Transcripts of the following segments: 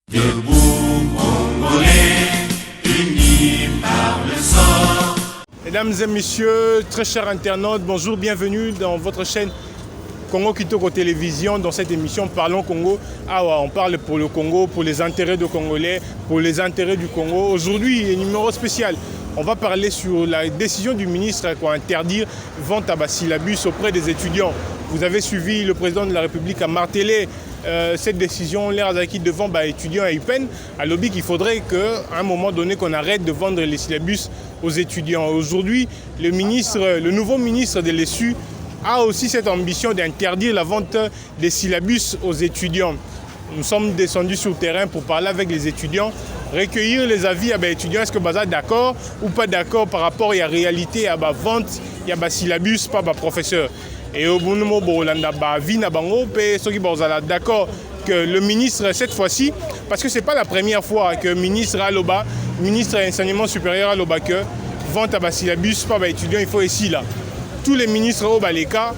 Debout, Congolais, unis par le sort. Mesdames et messieurs, très chers internautes, bonjour, bienvenue dans votre chaîne Congo Kitoko Télévision. Dans cette émission Parlons Congo. On parle pour le Congo, pour les intérêts de Congolais, pour les intérêts du Congo. Aujourd'hui, un numéro spécial. On va parler sur la décision du ministre pour interdire vente à syllabus auprès des étudiants. Vous avez suivi, le président de la République a martelé cette décision, l'air d'acquis devant étudiants à UPEN, à lobby qu'il faudrait qu'à un moment donné qu'on arrête de vendre les syllabus aux étudiants. Aujourd'hui, le nouveau ministre de l'ESU a aussi cette ambition d'interdire la vente des syllabus aux étudiants. Nous sommes descendus sur le terrain pour parler avec les étudiants, recueillir les avis à étudiants, est-ce que vous d'accord ou pas d'accord par rapport à la réalité à la vente, il y a syllabus par professeur. Et au bout du moment, d'accord que le ministre, cette fois-ci, parce que ce n'est pas la première fois que le ministre de l'enseignement supérieur à l'Oba, vente à syllabus par étudiants, il faut ici là. Tous les ministres au Baleka,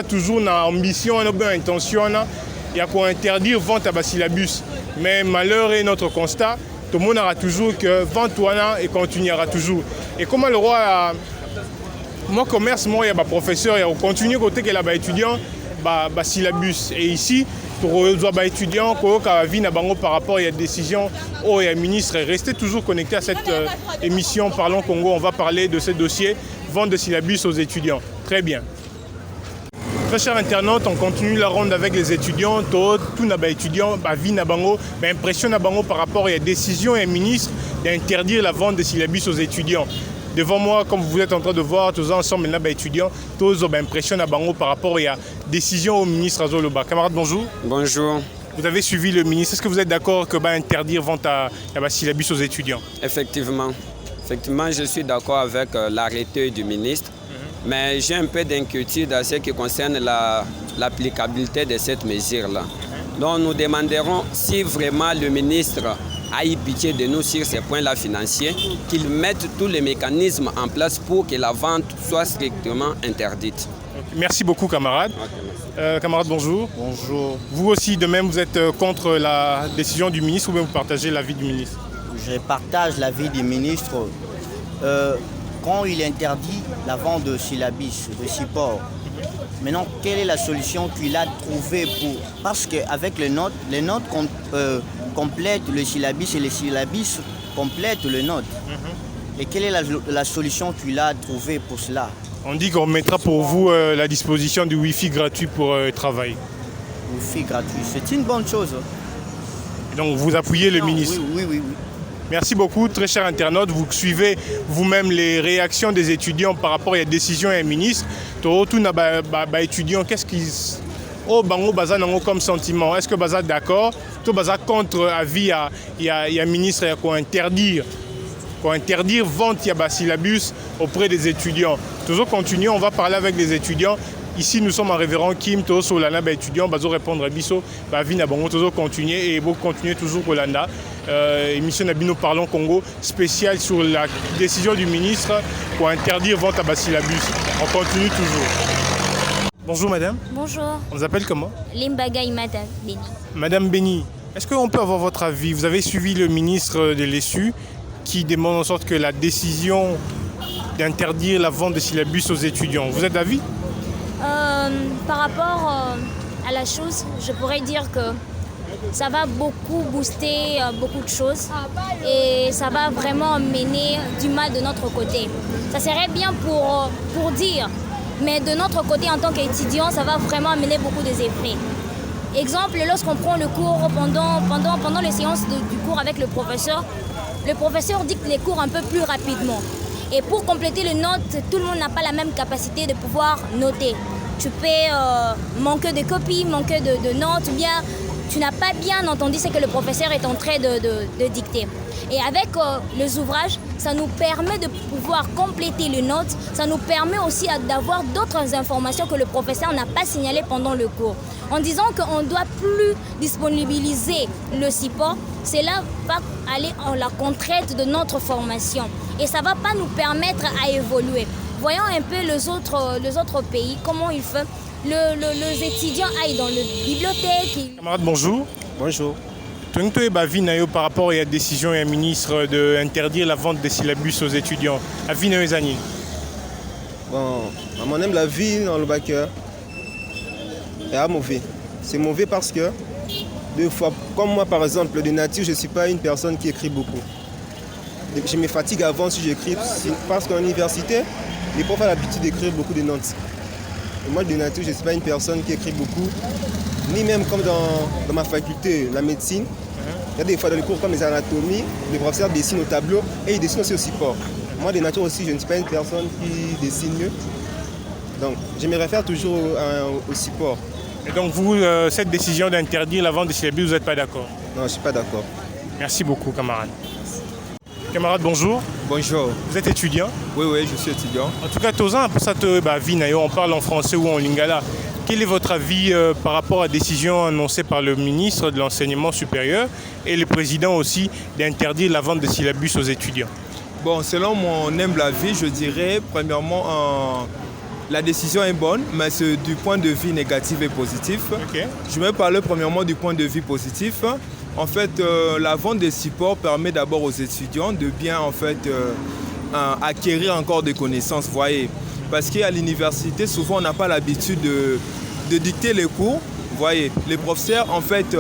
toujours dans ambition, dans intention, il y a pour interdire vente à syllabus. Mais malheur est notre constat, tout le monde aura toujours que vente et continuera toujours. Et comment le roi a... Mon commerce, moi, il y a des professeurs, il y a continué côté que là étudiant, syllabus. Et ici, pour les étudiants, par rapport à la décision, il y a ministre, restez toujours connectés à cette émission Parlons Congo. On va parler de ce dossier, vente de syllabus aux étudiants. Très bien. Très chers internautes, on continue la ronde avec les étudiants. Tout les étudiants, impression par rapport à la décision et ministre d'interdire la vente de syllabus aux étudiants. Devant moi, comme vous êtes en train de voir, tous ensemble, les étudiants, tous ont l'impression par rapport à la décision au ministre Azoloba. Camarade, bonjour. Bonjour. Vous avez suivi le ministre. Est-ce que vous êtes d'accord que interdire vente à syllabus aux étudiants? Effectivement, je suis d'accord avec l'arrêté du ministre, mais j'ai un peu d'inquiétude à ce qui concerne l'applicabilité de cette mesure-là. Donc nous demanderons si vraiment le ministre a eu pitié de nous sur ces points-là financiers, qu'il mette tous les mécanismes en place pour que la vente soit strictement interdite. Merci beaucoup, camarade. Okay, camarade, bonjour. Bonjour. Vous aussi, de même, vous êtes contre la décision du ministre ou bien vous partagez l'avis du ministre? Je partage l'avis du ministre. Quand il interdit la vente de syllabus, de support, maintenant, quelle est la solution qu'il a trouvée pour... Parce qu'avec les notes complètent le syllabus et les syllabus complètent les notes. Et quelle est la solution qu'il a trouvée pour cela? On dit qu'on mettra pour vous la disposition du Wi-Fi gratuit pour travail. Wi-Fi gratuit, c'est une bonne chose. Et donc vous appuyez le ministre? Oui. Merci beaucoup, très chers internautes. Vous suivez vous-même les réactions des étudiants par rapport à la décision du ministre. Tout étudiant, qu'est-ce qu'ils... comme sentiment? Est-ce que Baza d'accord? Tout Baza contre avis il y a un ministre qui interdire vente à syllabus auprès des étudiants. Toujours continuer, on va parler avec les étudiants. Ici, nous sommes en révérend Kim, tous Solana, étudiants, bazo répondre à Bisso, toujours continuer et vous continuer toujours Olanda. Émission Nabino Parlons Congo, spéciale sur la décision du ministre pour interdire vente à syllabus. On continue toujours. Bonjour madame. Bonjour. On vous appelle comment? Limbaga Imata Beni. Madame Beni, est-ce qu'on peut avoir votre avis? Vous avez suivi le ministre de l'ESU qui demande en sorte que la décision d'interdire la vente de syllabus aux étudiants. Vous êtes d'avis? Par rapport à la chose, je pourrais dire que ça va beaucoup booster beaucoup de choses et ça va vraiment mener du mal de notre côté. Ça serait bien pour dire, mais de notre côté en tant qu'étudiant, ça va vraiment amener beaucoup des effets. Exemple, lorsqu'on prend le cours pendant les séances du cours avec le professeur dicte les cours un peu plus rapidement. Et pour compléter les notes, tout le monde n'a pas la même capacité de pouvoir noter. Tu peux manquer de copies, manquer de notes, ou bien tu n'as pas bien entendu ce que le professeur est en train de dicter. Et avec les ouvrages, ça nous permet de pouvoir compléter les notes, ça nous permet aussi d'avoir d'autres informations que le professeur n'a pas signalées pendant le cours. En disant qu'on ne doit plus disponibiliser le support, cela va aller en la contrainte de notre formation. Et ça ne va pas nous permettre à évoluer. Voyons un peu les autres pays, comment ils font. Les étudiants aillent dans la bibliothèque. Camarade, bonjour. Bonjour. Tonto et Bavinayo par rapport à la décision et un ministre d'interdire la vente des syllabus aux étudiants. Avinayo et Zani. Bon, à mon avis, la vie dans le bac est mauvais. C'est mauvais parce que, deux fois, comme moi par exemple, de nature, je ne suis pas une personne qui écrit beaucoup. Je me fatigue avant si j'écris, parce qu'en université, les profs ont l'habitude d'écrire beaucoup de notes. Et moi, de nature, je ne suis pas une personne qui écrit beaucoup, ni même comme dans ma faculté, la médecine. Il y a des fois dans les cours comme les anatomies, les professeurs dessinent au tableau et ils dessinent aussi au support. Moi, de nature aussi, je ne suis pas une personne qui dessine mieux. Donc, je me réfère toujours au support. Et donc vous, cette décision d'interdire la vente des syllabus, vous n'êtes pas d'accord? Non, je ne suis pas d'accord. Merci beaucoup, camarade. Camarade, bonjour. Bonjour. Vous êtes étudiant? Oui, je suis étudiant. En tout cas, Tozan, pour ça, on parle en français ou en lingala. Quel est votre avis par rapport à la décision annoncée par le ministre de l'Enseignement supérieur et le président aussi d'interdire la vente des syllabus aux étudiants? Bon, selon mon humble avis, je dirais, premièrement, la décision est bonne, mais c'est du point de vue négatif et positif. Okay. Je vais parler premièrement du point de vue positif. En fait, la vente des supports permet d'abord aux étudiants de bien acquérir encore des connaissances, voyez. Parce qu'à l'université, souvent, on n'a pas l'habitude de dicter les cours. Voyez, les professeurs, en fait,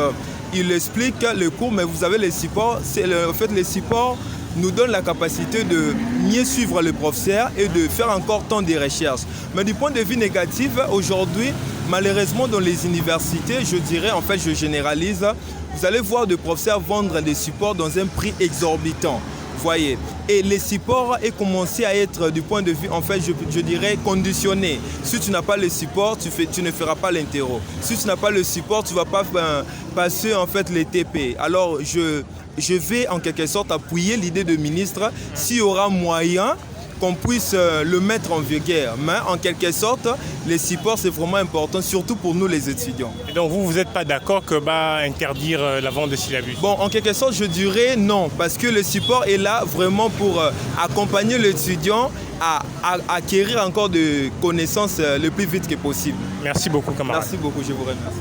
ils expliquent les cours, mais vous avez les supports. En fait, les supports nous donnent la capacité de mieux suivre les professeurs et de faire encore tant de recherches. Mais du point de vue négatif, aujourd'hui, malheureusement, dans les universités, je dirais, en fait, je généralise, vous allez voir des professeurs vendre des supports dans un prix exorbitant. Voyez. Et les supports est commencé à être du point de vue, en fait, je dirais, conditionné. Si tu n'as pas le support, tu ne feras pas l'interro. Si tu n'as pas le support, tu ne vas pas passer, en fait, les TP. Alors, je vais, en quelque sorte, appuyer l'idée de ministre s'il y aura moyen qu'on puisse le mettre en vigueur. Mais en quelque sorte, les supports, c'est vraiment important, surtout pour nous les étudiants. Et donc vous n'êtes pas d'accord que interdire la vente des syllabus? Bon, en quelque sorte, je dirais non, parce que le support est là vraiment pour accompagner l'étudiant à acquérir encore de connaissances le plus vite que possible. Merci beaucoup, camarade. Merci beaucoup, je vous remercie.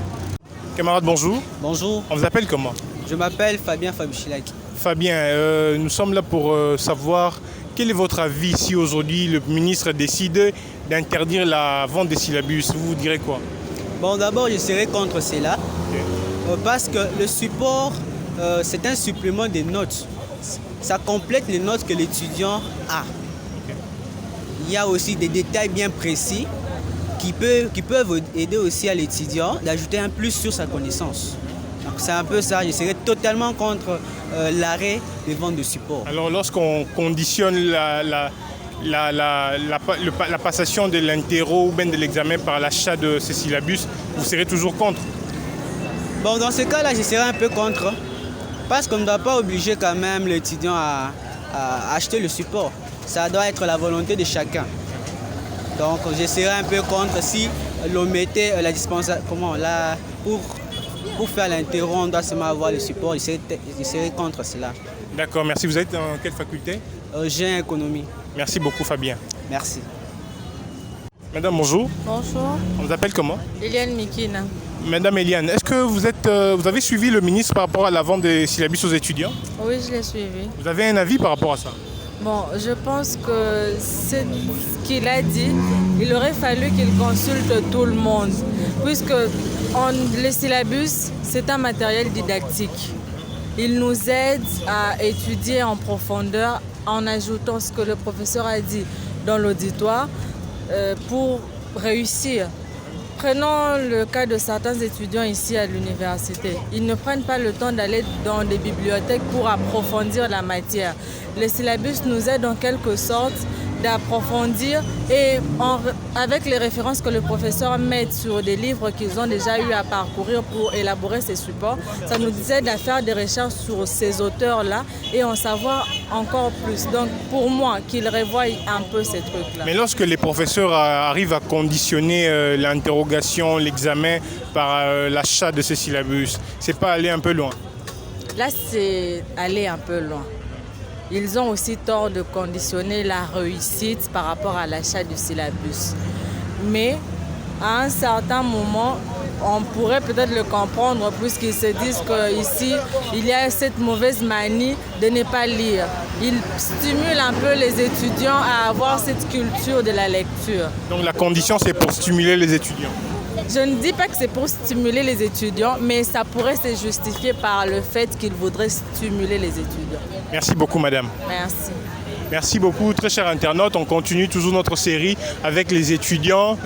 Camarade, bonjour. Bonjour, On vous appelle comment? je m'appelle Fabien Fabichilak. Fabien, nous sommes là pour savoir quel est votre avis si aujourd'hui le ministre décide d'interdire la vente des syllabus. Vous direz quoi? Bon, d'abord, je serai contre cela parce que le support, c'est un supplément des notes. Ça complète les notes que l'étudiant a. Il y a aussi des détails bien précis qui peuvent aider aussi à l'étudiant d'ajouter un plus sur sa connaissance. C'est un peu ça, je serais totalement contre l'arrêt des ventes de support. Alors lorsqu'on conditionne la passation de l'interro ou bien de l'examen par l'achat de ces syllabus, vous serez toujours contre? Bon, dans ce cas-là, je serais un peu contre parce qu'on ne doit pas obliger quand même l'étudiant à acheter le support. Ça doit être la volonté de chacun. Donc je serais un peu contre si l'on mettait la dispensation, pour faire l'interro, on doit seulement avoir le support. Je serais contre cela. D'accord, merci. Vous êtes dans quelle faculté? J'ai économie. Merci beaucoup, Fabien. Merci. Madame, bonjour. Bonjour, On vous appelle comment? Eliane Mikina. Madame Eliane, est-ce que vous avez suivi le ministre par rapport à la vente des syllabus aux étudiants? Oui, je l'ai suivi. Vous avez un avis par rapport à ça? Bon, je pense que ce qu'il a dit, il aurait fallu qu'il consulte tout le monde, puisque les syllabus, c'est un matériel didactique. Il nous aide à étudier en profondeur en ajoutant ce que le professeur a dit dans l'auditoire pour réussir. Prenons le cas de certains étudiants ici à l'université. Ils ne prennent pas le temps d'aller dans des bibliothèques pour approfondir la matière. Les syllabus nous aident en quelque sorte d'approfondir et avec les références que le professeur met sur des livres qu'ils ont déjà eu à parcourir pour élaborer ces supports, ça nous aide à faire des recherches sur ces auteurs-là et en savoir encore plus. Donc pour moi, qu'ils revoient un peu ces trucs-là. Mais lorsque les professeurs arrivent à conditionner l'interrogation, l'examen par l'achat de ces syllabus, c'est pas aller un peu loin? Là, c'est aller un peu loin. Ils ont aussi tort de conditionner la réussite par rapport à l'achat du syllabus. Mais à un certain moment, on pourrait peut-être le comprendre puisqu'ils se disent qu'ici, il y a cette mauvaise manie de ne pas lire. Ils stimulent un peu les étudiants à avoir cette culture de la lecture. Donc la condition, c'est pour stimuler les étudiants. Je ne dis pas que c'est pour stimuler les étudiants, mais ça pourrait se justifier par le fait qu'ils voudraient stimuler les étudiants. Merci beaucoup, madame. Merci. Merci beaucoup, très chers internautes. On continue toujours notre série avec les étudiants.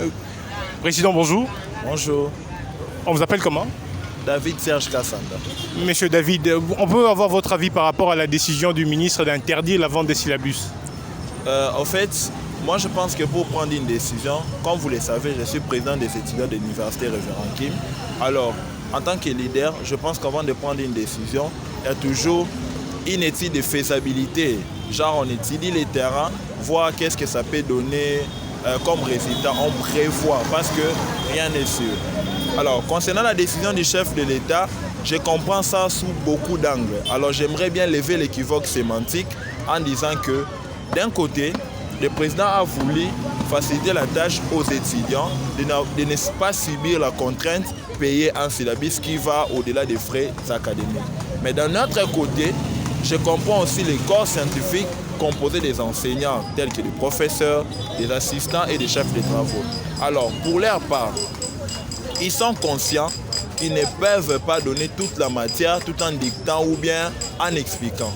Président, bonjour. Bonjour. On vous appelle comment? David Serge Kassanda. Monsieur David, on peut avoir votre avis par rapport à la décision du ministre d'interdire la vente des syllabus? En fait, moi je pense que pour prendre une décision, comme vous le savez, je suis président des étudiants de l'université Révérend Kim. Alors, en tant que leader, je pense qu'avant de prendre une décision, il y a toujours une étude de faisabilité. Genre, on étudie les terrains, voir qu'est-ce que ça peut donner comme résultat. On prévoit parce que rien n'est sûr. Alors, concernant la décision du chef de l'État, je comprends ça sous beaucoup d'angles. Alors, j'aimerais bien lever l'équivoque sémantique en disant que, d'un côté, le président a voulu faciliter la tâche aux étudiants de ne pas subir la contrainte de payer un syllabus qui va au-delà des frais académiques. Mais d'un autre côté, je comprends aussi les corps scientifiques composés des enseignants tels que des professeurs, des assistants et des chefs de travaux. Alors, pour leur part, ils sont conscients qu'ils ne peuvent pas donner toute la matière tout en dictant ou bien en expliquant.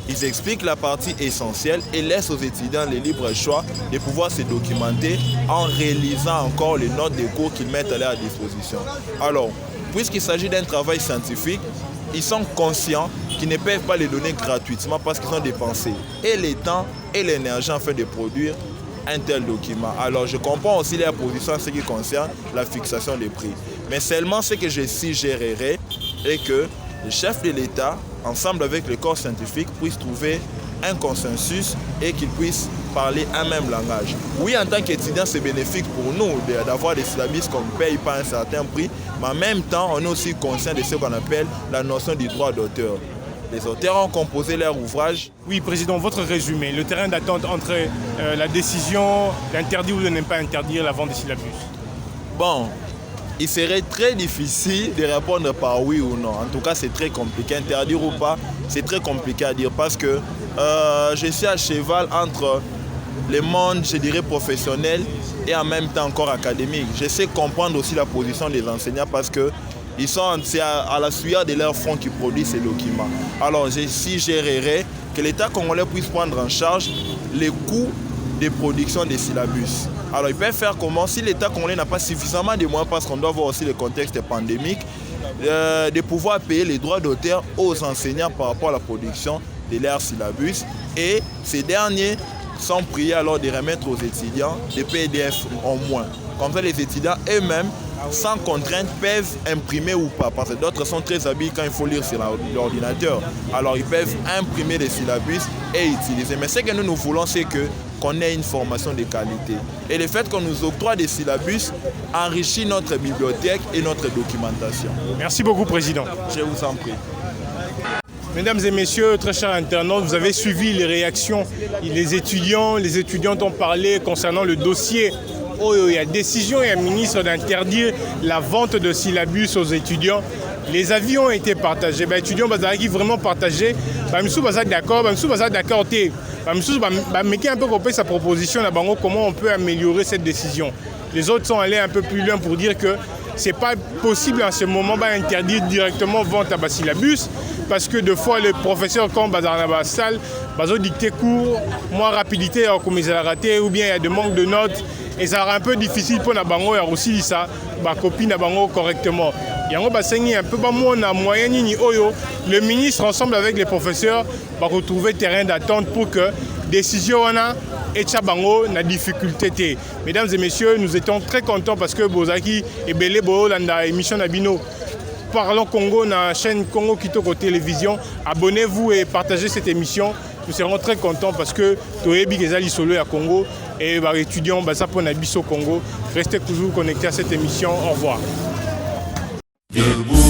Ils expliquent la partie essentielle et laissent aux étudiants le libre choix de pouvoir se documenter en réalisant encore les notes des cours qu'ils mettent à leur disposition. Alors, puisqu'il s'agit d'un travail scientifique, ils sont conscients qu'ils ne peuvent pas les donner gratuitement parce qu'ils ont dépensé et le temps et l'énergie afin de produire un tel document. Alors je comprends aussi leur position en ce qui concerne la fixation des prix. Mais seulement ce que je suggérerais est que le chef de l'État, ensemble avec le corps scientifique, puisse trouver un consensus et qu'ils puissent parler un même langage. Oui, en tant qu'étudiant, c'est bénéfique pour nous d'avoir des syllabus qu'on ne paye pas un certain prix, mais en même temps, on est aussi conscient de ce qu'on appelle la notion du droit d'auteur. Les auteurs ont composé leur ouvrage. Oui, Président, votre résumé, le terrain d'attente entre la décision d'interdire ou de ne pas interdire la vente des syllabus. Bon, il serait très difficile de répondre par oui ou non. En tout cas, c'est très compliqué. Interdire ou pas, c'est très compliqué à dire parce que je suis à cheval entre le monde, je dirais, professionnel et en même temps encore académique. Je sais comprendre aussi la position des enseignants parce que c'est à la sueur de leur front qui produisent ces documents. Alors, je suggérerais que l'État congolais puisse prendre en charge les coûts de production des syllabus. Alors, ils peuvent faire comment? Si l'État congolais n'a pas suffisamment de moyens, parce qu'on doit voir aussi le contexte pandémique, de pouvoir payer les droits d'auteur aux enseignants par rapport à la production de leurs syllabus. Et ces derniers sont priés alors de remettre aux étudiants des PDF en moins. Comme ça, les étudiants eux-mêmes, sans contrainte, peuvent imprimer ou pas. Parce que d'autres sont très habiles quand il faut lire sur l'ordinateur. Alors, ils peuvent imprimer les syllabus et utiliser. Mais ce que nous voulons, c'est qu'on ait une formation de qualité. Et le fait qu'on nous octroie des syllabus enrichit notre bibliothèque et notre documentation. Merci beaucoup, Président. Je vous en prie. Mesdames et messieurs, très chers internautes, vous avez suivi les réactions. Les étudiantes ont parlé concernant le dossier. Oh, il y a décision et un ministre d'interdire la vente de syllabus aux étudiants. Les avis ont été partagés. Les étudiants qui vraiment partagé. Ils sont d'accord. Ils sont d'accord. Ils sont un peu copier sa proposition. Comment on peut améliorer cette décision. Les autres sont allés un peu plus loin pour dire que ce n'est pas possible en ce moment d'interdire directement vente à syllabus parce que des fois, les professeurs, quand ils sont dans la salle, ils dicter cours, moins rapidité, comme ils ont raté, ou bien il y a des manques de notes. Et ça sera un peu difficile pour les bango et aussi ça, copie na bango correctement. Il y a un peu moyen le ministre ensemble avec les professeurs va retrouver terrain d'attente pour que décision et Tchabango na difficulté. Mesdames et messieurs, nous étions très contents parce que Bozaki et Belé Bo landa émission Nabino. Parlons Congo, dans la chaîne Congo Kitoko Télévision. Abonnez-vous et partagez cette émission. Nous serons très contents parce que Toyebi Gezali Solo à Congo et les étudiants pour Nabiso Congo. Restez toujours connectés à cette émission. Au revoir. Debout.